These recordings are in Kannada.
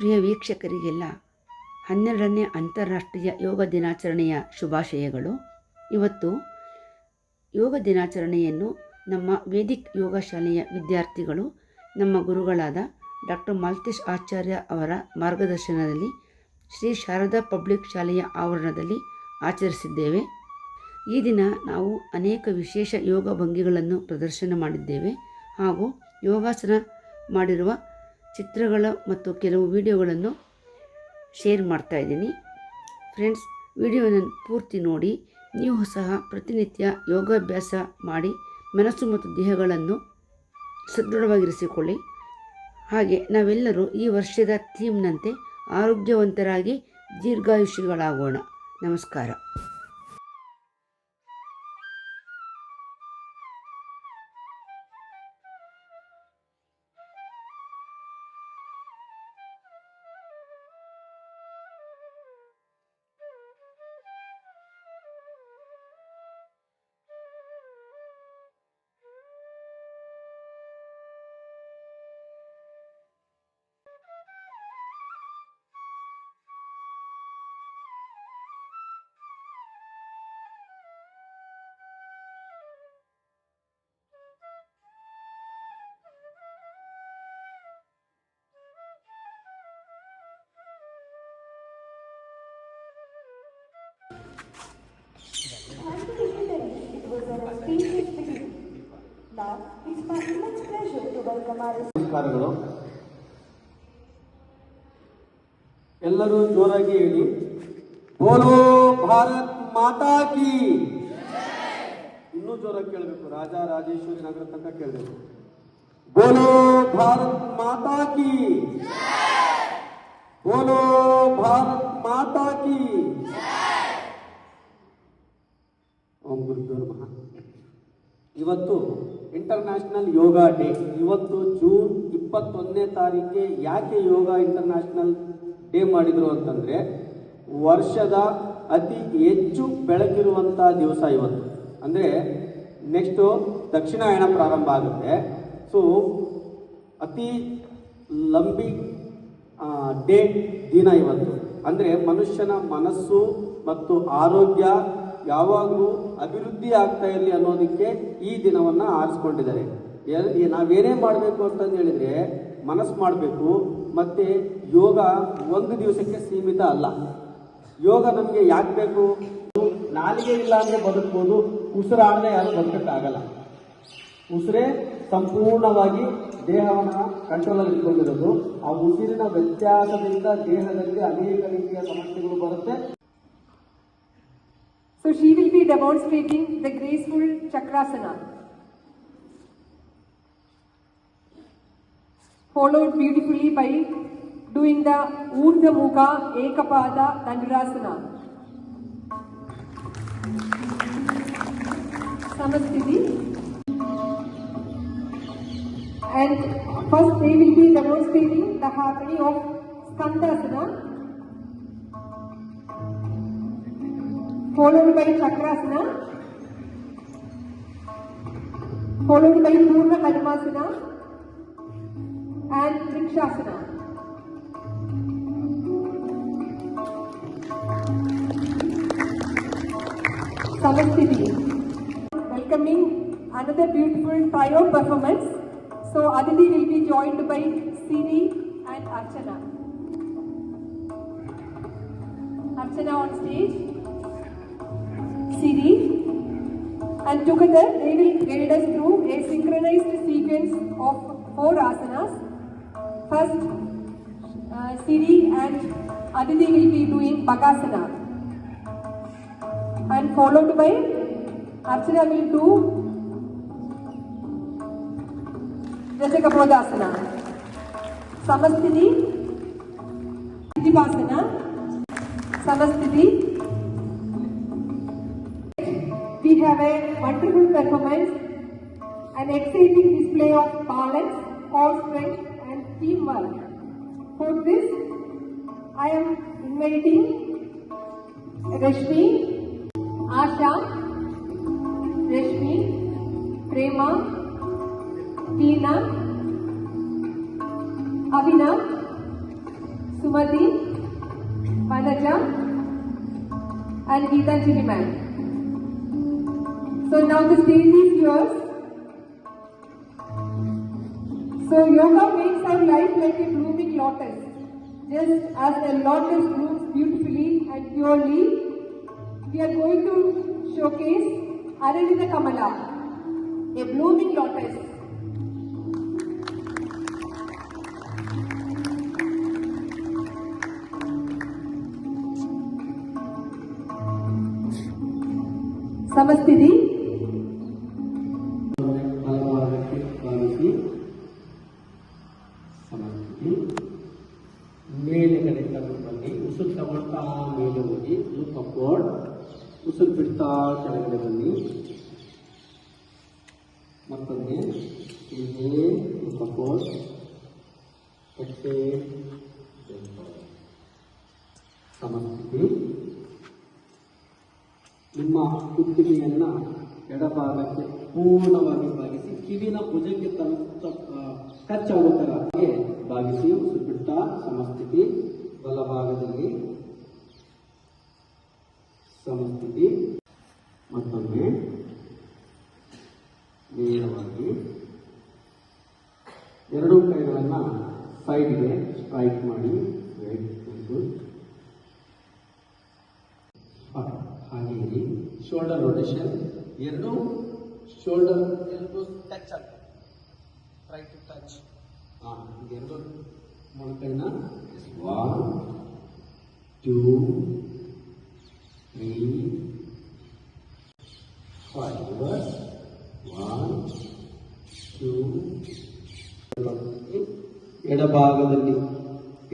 ಪ್ರಿಯ ವೀಕ್ಷಕರಿಗೆಲ್ಲ 12ನೇ ಅಂತಾರಾಷ್ಟ್ರೀಯ ಯೋಗ ದಿನಾಚರಣೆಯ ಶುಭಾಶಯಗಳು. ಇವತ್ತು ಯೋಗ ದಿನಾಚರಣೆಯನ್ನು ನಮ್ಮ ವೇದಿಕ್ ಯೋಗ ಶಾಲೆಯ ವಿದ್ಯಾರ್ಥಿಗಳು ನಮ್ಮ ಗುರುಗಳಾದ ಡಾಕ್ಟರ್ ಮಾಲ್ತೇಶ್ ಆಚಾರ್ಯ ಅವರ ಮಾರ್ಗದರ್ಶನದಲ್ಲಿ ಶ್ರೀ ಶಾರದಾ ಪಬ್ಲಿಕ್ ಶಾಲೆಯ ಆವರಣದಲ್ಲಿ ಆಚರಿಸಿದ್ದೇವೆ. ಈ ದಿನ ನಾವು ಅನೇಕ ವಿಶೇಷ ಯೋಗ ಭಂಗಿಗಳನ್ನು ಪ್ರದರ್ಶನ ಮಾಡಿದ್ದೇವೆ ಹಾಗೂ ಯೋಗಾಸನ ಮಾಡಿರುವ ಚಿತ್ರಗಳ ಮತ್ತು ಕೆಲವು ವಿಡಿಯೋಗಳನ್ನು ಶೇರ್ ಮಾಡ್ತಾ ಇದ್ದೀನಿ. ಫ್ರೆಂಡ್ಸ್, ವಿಡಿಯೋವನ್ನು ಪೂರ್ತಿ ನೋಡಿ ನೀವು ಸಹ ಪ್ರತಿನಿತ್ಯ ಯೋಗಾಭ್ಯಾಸ ಮಾಡಿ ಮನಸ್ಸು ಮತ್ತು ದೇಹಗಳನ್ನು ಸದೃಢವಾಗಿರಿಸಿಕೊಳ್ಳಿ. ಹಾಗೆ ನಾವೆಲ್ಲರೂ ಈ ವರ್ಷದ ಥೀಮ್ನಂತೆ ಆರೋಗ್ಯವಂತರಾಗಿ ದೀರ್ಘಾಯುಷಿಗಳಾಗೋಣ. ನಮಸ್ಕಾರ. ನಮಸ್ಕಾರಗಳು. ಎಲ್ಲರೂ ಜೋರಾಗಿ ಹೇಳಿ, ಬೋಲೋ ಭಾರತ್ ಮಾತಾ ಕಿ. ಇನ್ನೂ ಜೋರಾಗಿ ಕೇಳಬೇಕು, ರಾಜ ರಾಜೇಶ್ವರಿ ನಗರ ತನಕ ಕೇಳಬೇಕು. ಬೋಲೋ ಭಾರತ್ ಮಾತಾ ಕಿ, ಬೋಲೋ ಭಾರತ್ ಮಾತಾ ಕಿ. ಓಂ ಗುರುದೇವ್ ನಮಃ. ಇವತ್ತು ಇಂಟರ್ನ್ಯಾಷನಲ್ ಯೋಗ ಡೇ. ಇವತ್ತು ಜೂನ್ 21ನೇ ತಾರೀಕಿಗೆ ಯಾಕೆ ಯೋಗ ಇಂಟರ್ನ್ಯಾಷನಲ್ ಡೇ ಮಾಡಿದ್ರು ಅಂತಂದ್ರೆ, ವರ್ಷದ ಅತಿ ಹೆಚ್ಚು ಬೆಳಕಿರುವಂಥ ದಿವಸ ಇವತ್ತು. ಅಂದರೆ ನೆಕ್ಸ್ಟು ದಕ್ಷಿಣಾಯಣ ಪ್ರಾರಂಭ ಆಗುತ್ತೆ. ಸೊ ಅತಿ ಲಂಬಿ ಡೇ ದಿನ ಇವತ್ತು. ಅಂದರೆ ಮನುಷ್ಯನ ಮನಸ್ಸು ಮತ್ತು ಆರೋಗ್ಯ ಯಾವಾಗಲೂ ಅಭಿವೃದ್ಧಿ ಆಗ್ತಾ ಇರಲಿ ಅನ್ನೋದಕ್ಕೆ ಈ ದಿನವನ್ನು ಆರಿಸ್ಕೊಂಡಿದ್ದಾರೆ. ನಾವೇನೇ ಮಾಡಬೇಕು ಅಂತಂದು ಹೇಳಿದರೆ ಮನಸ್ಸು ಮಾಡಬೇಕು. ಮತ್ತು ಯೋಗ ಒಂದು ದಿವಸಕ್ಕೆ ಸೀಮಿತ ಅಲ್ಲ. ಯೋಗ ನಮಗೆ ಯಾಕೆ ಬೇಕು? ನಾಲಿಗೆ ಇಲ್ಲ ಅಂದರೆ ಬದುಕ್ಬೋದು, ಉಸಿರಾಡದೆ ಯಾರು ಬದುಕಕ್ಕಾಗಲ್ಲ. ಉಸಿರೇ ಸಂಪೂರ್ಣವಾಗಿ ದೇಹವನ್ನು ಕಂಟ್ರೋಲಲ್ಲಿ ಇಟ್ಕೊಂಡಿರೋದು. ಆ ಉಸಿರಿನ ವ್ಯತ್ಯಾಸದಿಂದ ದೇಹದಲ್ಲಿ ಅನೇಕ ರೀತಿಯ ಸಮಸ್ಯೆಗಳು ಬರುತ್ತೆ. So she will be demonstrating the graceful Chakrasana, followed beautifully by doing the Urdhva Mukha Ekapada Dandurasana. Samasthiti. And first they will be demonstrating the happening of Skandasana, followed by Chakrasana, followed by Purna Padmasana and Vrikshasana. Samasthiti. Welcoming another beautiful trio performance. So Aditi will be joined by Siri and Archana. Archana on stage. Siri, and together they will guide us through a synchronized sequence of 4 asanas. First, Siri and Aditi will be doing Bakasana, and followed by Archana will do Rajakapodasana. Samasthiti, Dipasana, Samasthiti. We have a wonderful performance, an exciting display of balance, core strength and teamwork. For this, I am inviting Rashmi, Asha, Rashmi, Prema, Tina, Abhinav, Sumati, Manaja, and Geetanjali ma'am. So now the stage is yours. So yoga makes our life like a blooming lotus. Just as a lotus blooms beautifully and purely, we are going to showcase Aralida Kamala, a blooming lotus. Samastiti. ಬಲಭಾಗಕ್ಕೆ ಭಾಗಿಸಿ ಸಮಸ್ಥಿತಿ. ಮೇಲೆಗಡೆ ಕರ್ಕೊಂಡು ಬನ್ನಿ. ಉಸಿರು ತಗೊಳ್ತಾ ಮೇಲೆ ಹೋಗಿ ಲುಕ್ ಅಪ್ವರ್ಡ್. ಉಸಿರು ಬಿಡ್ತಾ ಕೆಳಗಡೆ ಬನ್ನಿ. ಮತ್ತೊಮ್ಮೆ ಹೀಗೆ ಲುಕ್ ಅಪ್ವರ್ಡ್. ಮತ್ತೆ ಸಮಸ್ಥಿತಿ. ನಿಮ್ಮ ಕುತ್ತಿಗೆಯನ್ನು ಎಡಭಾಗಕ್ಕೆ ಪೂರ್ಣವಾಗಿ ಬಾಗಿಸಿ ಕಿವಿನ ಭುಜಕ್ಕೆ ಟಚ್ ಆಗೋ ಥರ ಬಾಗಿಸಿ ಉಸಿರು ಬಿಡ್ತಾ ಸಮಸ್ಥಿತಿ. ಬಲಭಾಗದಲ್ಲಿ ಸಮಸ್ಥಿತಿ. ಮತ್ತೊಮ್ಮೆ ನೇರವಾಗಿ ಎರಡೂ ಕೈಗಳನ್ನು ಸೈಡ್ಗೆ ಸ್ಟ್ರೈಕ್ ಮಾಡಿ ಹಾಗೆ ಇರಿ. Shoulder rotation. ಎರಡು ಶೋಲ್ಡರ್ ಟಚ್ ಆಗುತ್ತೆ. Try to touch. ಎರಡು ಮೊಣಕೈನ 1 2 3 5 1 2. ಎಡಭಾಗದಲ್ಲಿ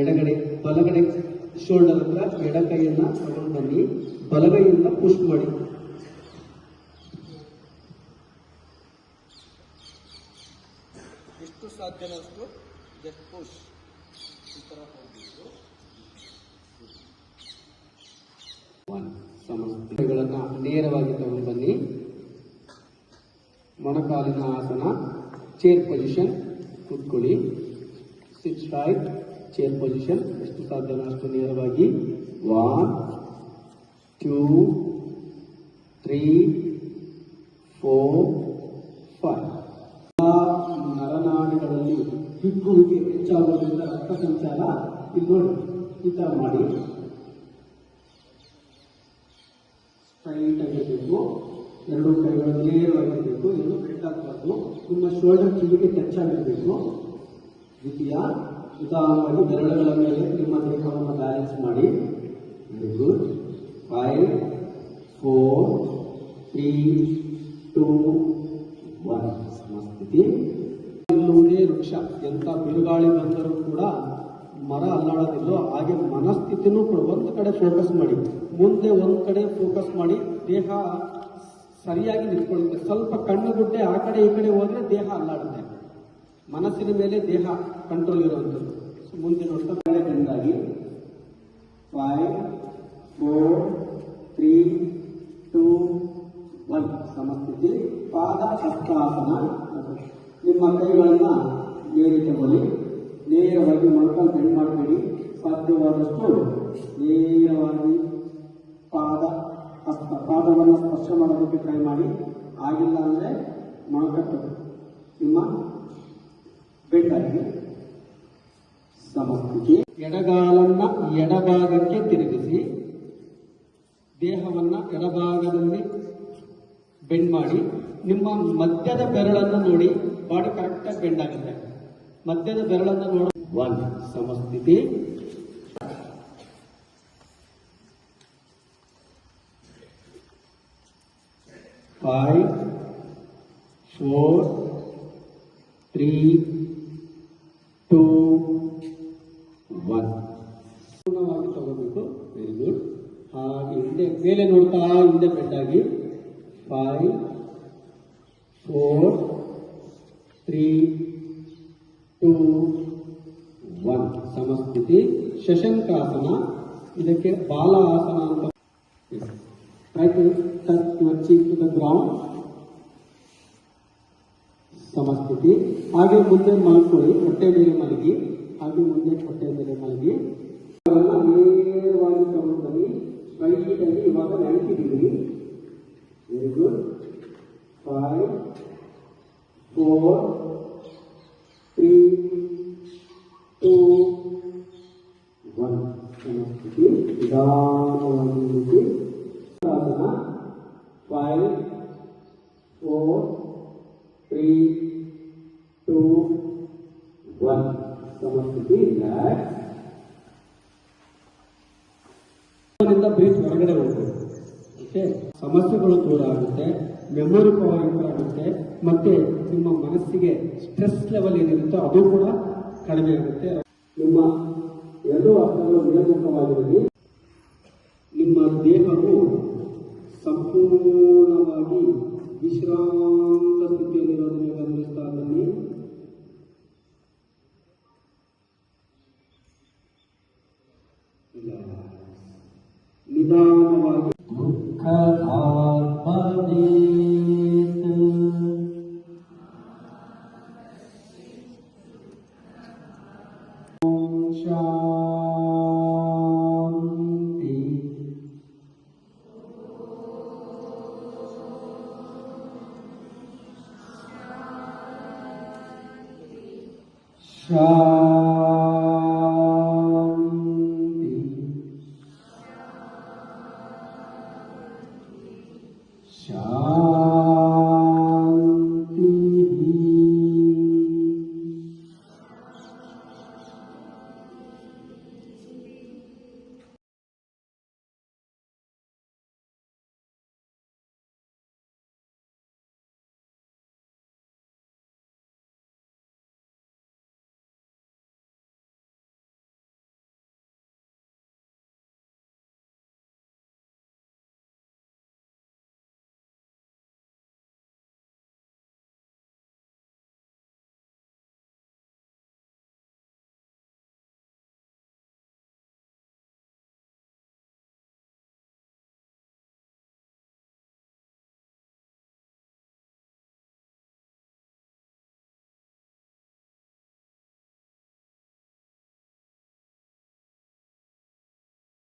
ಎಡಗಡೆ ಬಲಗಡೆ ಶೋಲ್ಡರ್ ಹತ್ರ ಎಡ ಕೈಯನ್ನು ತಗೊಂಡು ಬನ್ನಿ. ಬಲಗೈಯಿಂದ ಪುಷ್ ಮಾಡಿ. ಎಷ್ಟು ಸಾಧ್ಯನಷ್ಟು ಜಸ್ಟ್ ಪುಷ್. ಈ ಥರ ಹೋಗಬೇಕು. ಸಮಸ್ಥಿತಿಗಳನ್ನು ನೇರವಾಗಿ ತಗೊಂಡು ಬನ್ನಿ. ಮೊಣಕಾಲಿನ ಆಸನ. Chair position. ಕೂತ್ಕೊಳ್ಳಿ. ಸಿಟ್ ಸ್ಟ್ರೈಟ್. Chair position. ಎಷ್ಟು ಸಾಧ್ಯನೋ ಅಷ್ಟು ನೇರವಾಗಿ 1 2 3 4 5. ನರನಾಡಿಗಳಲ್ಲಿ ಹಿಗ್ಗುವಿಕೆ ಹೆಚ್ಚಾಗೋದ್ರಿಂದ ರಕ್ತ ಸಂಚಾರ ಇಲ್ಲಿ ನೋಡಿ ಈ ಥರ ಮಾಡಿ. ಸ್ಟ್ರೈಟ್ ಆಗಿರಬೇಕು. ಎರಡು ಕೈಗಳು ನೇರವಾಗಿರಬೇಕು. ಎಲ್ಲೂ ಬೆಂಡ್ ಆಗಬಾರ್ದು. ನಿಮ್ಮ ಶೋಲ್ಡರ್ ಕಿವಿಗೆ ಟಚ್ ಆಗಿರಬೇಕು. ದ್ವಿತೀಯ ನಿಧಾನವಾಗಿ ಬೆರಳುಗಳ ಮೇಲೆ ನಿಮ್ಮ ದೇಹವನ್ನು ಬ್ಯಾಲೆನ್ಸ್ ಮಾಡಿ. Very good. 5 4 3 2 1. ಸಮಸ್ಥಿತಿ. ನಿಲ್ಲುವುದೇ ವೃಕ್ಷ. ಎಂಥ ಬಿರುಗಾಳಿ ಬಂದರೂ ಕೂಡ ಮರ ಅಲ್ಲಾಡೋದಿಲ್ಲೋ ಹಾಗೆ ಮನಸ್ಥಿತಿನೂ ಕೂಡ ಒಂದು ಕಡೆ ಫೋಕಸ್ ಮಾಡಿ. ಮುಂದೆ ಒಂದು ಕಡೆ ಫೋಕಸ್ ಮಾಡಿ. ದೇಹ ಸರಿಯಾಗಿ ನಿಂತ್ಕೊಳ್ಳುತ್ತೆ. ಸ್ವಲ್ಪ ಕಣ್ಣುಗುಡ್ಡೆ ಆ ಕಡೆ ಈ ಕಡೆ ಹೋದರೆ ದೇಹ ಅಲ್ಲಾಡುತ್ತೆ. ಮನಸ್ಸಿನ ಮೇಲೆ ದೇಹ ಕಂಟ್ರೋಲ್ ಇರುವಂಥದ್ದು. ಮುಂದೆ ನೋಡ್ತಾ ಬೆಂದಾಗಿ 5 4 3 2 1. ಸಮಸ್ಥಿತಿ. ಪಾದ ಹಸ್ತಾಸನ. ನಿಮ್ಮ ಕೈಗಳನ್ನು ಮೇಲೆ ತಗೊಳ್ಳಿ. ನೇರವಾಗಿ ಮೊಣಕಾಲು ಬೆಂಡ್ ಮಾಡಬೇಡಿ. ಸಾಧ್ಯವಾದಷ್ಟು ನೇರವಾಗಿ ಪಾದವನ್ನು ಸ್ಪರ್ಶ ಮಾಡೋದಕ್ಕೆ ಟ್ರೈ ಮಾಡಿ. ಆಗಿಲ್ಲ ಅಂದರೆ ಮೊಣಕಟ್ಟು ನಿಮ್ಮ ಬೆಂಡಾಗಿ. ಸಮಸ್ಥಿತಿ. ಎಡಗಾಲನ್ನ ಎಡಭಾಗಕ್ಕೆ ತಿರುಗಿಸಿ ದೇಹವನ್ನು ಎಡಭಾಗದಲ್ಲಿ ಬೆಂಡ್ ಮಾಡಿ. ನಿಮ್ಮ ಮಧ್ಯದ ಬೆರಳನ್ನು ನೋಡಿ. ಬಾಡಿ ಕರೆಕ್ಟಾಗಿ ಬೆಂಡ್ ಆಗುತ್ತೆ. ಮಧ್ಯದ ಬೆರಳನ್ನು ನೋಡಿ. 1. ಸಮಸ್ಥಿತಿ. Five, 4 3 2 1. ಪೂರ್ಣವಾಗಿ ತಗೋಬೇಕು. Very good. ಹಾಗೆ ಹಿಂದೆ ಮೇಲೆ ನೋಡ್ತಾ ಹಿಂದೆ ಬೆಂಡಾಗಿ 5 4 3 2 1. ಸಮಸ್ಥಿತಿ. ಶಶಂಕಾಸನ. ಇದಕ್ಕೆ ಬಾಲ ಆಸನ ಅಂತ. Try to touch your cheek to the ground. ಸಮಸ್ಥಿತಿ. ಹಾಗೆ ಮುಂದೆ ಮಲಗಿಕೊಳ್ಳಿ. ಹೊಟ್ಟೆ ಮೇಲೆ ಮಲಗಿ. ಹಾಗೆ ಮುಂದೆ ಹೊಟ್ಟೆ ಮೇಲೆ ಮಲಗಿ. ಅಲ್ಲಿ ಇವಾಗ 90 ಡಿಗ್ರಿ. Very good. 5 4 3 2 1. ಸಮಸ್ಥಿತಿ. ನಿಧಾನವಾಗಿ ನಿಲ್ಲಿಸಿ. ಆಸನ. 5 4 3 2 1. ಸಮಸ್ಥಿತಿ. ರಿಲ್ಯಾಕ್ಸ್. ಬ್ರೀತ್ ಹೊರಗಡೆ ಹೋಗ್ಬೇಕು. ಓಕೆ, ಸಮಸ್ಯೆಗಳು ದೂರ ಆಗುತ್ತೆ, ಮೆಮೊರಿ ಪವರ್ ಇಂಪ್ರೂವ್ ಆಗುತ್ತೆ, ಮತ್ತೆ ನಿಮ್ಮ ಮನಸ್ಸಿಗೆ ಸ್ಟ್ರೆಸ್ ಲೆವೆಲ್ ಏನಿರುತ್ತೋ ಅದು ಕೂಡ ಕಡಿಮೆ ಆಗುತ್ತೆ. ನಿಮ್ಮ ಎರಡೂ ಹಸ್ತಗಳು ಮೇಲ್ಮುಖವಾಗಿರಲಿ. ನಿಮ್ಮ ದೇಹವು ಸಂಪೂರ್ಣವಾಗಿ ವಿಶ್ರಾಂತ ಸ್ಥಿತಿಯಲ್ಲಿರೋದನ್ನು ಗಮನಿಸ್ತಾ ಬನ್ನಿ. ನಿಧಾನವಾಗಿ ಶಾಂತಿ. ಶಾಂತಿ.